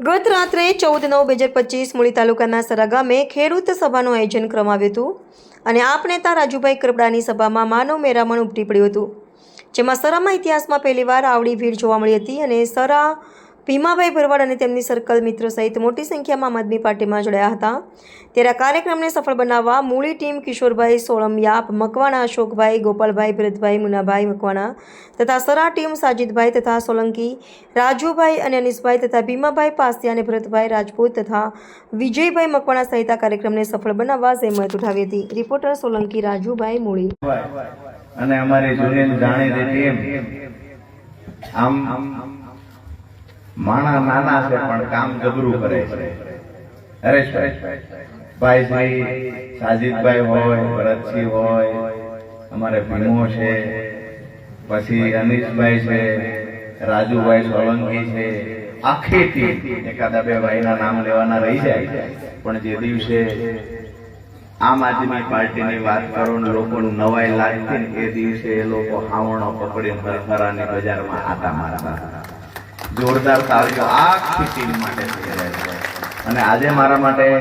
ગત રાત્રે 14/9/2025 મૂળી તાલુકાના સરા ગામે ખેડૂત સભાનું આયોજન કરવામાં આવ્યું હતું અને આપ નેતા રાજુભાઈ કરબડાની સભામાં માનવ મેરામણ ઉમટી પડ્યું હતું, જેમાં સરામાં ઇતિહાસમાં પહેલીવાર આવડી ભીડ જોવા મળી હતી અને સરા ભીમાભાઈ ભરવાડ અને તેમની સર્કલ મિત્રો સહિત મોટી સંખ્યામાં આમ આદમી પાર્ટીમાં જોડાયા હતા। ત્યારે આ કાર્યક્રમને સફળ બનાવવા મૂળી ટીમ કિશોરભાઈ સોળમિયા મકવાણા, અશોકભાઈ, ગોપાલભાઈ, ભરતભાઈ, મુનાભાઈ મકવાણા તથા સરા ટીમ સાજીદભાઈ તથા સોલંકી, રાજુભાઈ અને અનીસભાઈ તથા ભીમાભાઈ પાસિયા અને ભરતભાઈ રાજપૂત તથા વિજયભાઈ મકવાણા સહિત આ કાર્યક્રમને સફળ બનાવવા જહેમત ઉઠાવી હતી। રિપોર્ટર સોલંકી, રાજુભાઈ, મૂળી। અને અમારી જૂની જાણીતી ટીમ આમ માણા નાના છે પણ કામ જબરું કરે છે। હરેશભાઈ શ્રી સાજીદભાઈ હોય, ભરતસિંહ હોય, અમારે ભીમો છે, પછી અનીસભાઈ છે, રાજુભાઈ સોલંકી છે, આખી ટીમ એકાદા બે ભાઈના નામ લેવાના રહી જાય, પણ જે દિવસે આમ આદમી પાર્ટીની વાત કરો ને લોકો નવાઈ લાગતી ને એ દિવસે એ લોકો હાવણો પકડીને હરખરાની બજારમાં આટા મારતા। જોરદાર તાળીઓ આખી ટીમ માટે થઈ રહ્યા છે। અને આજે મારા માટે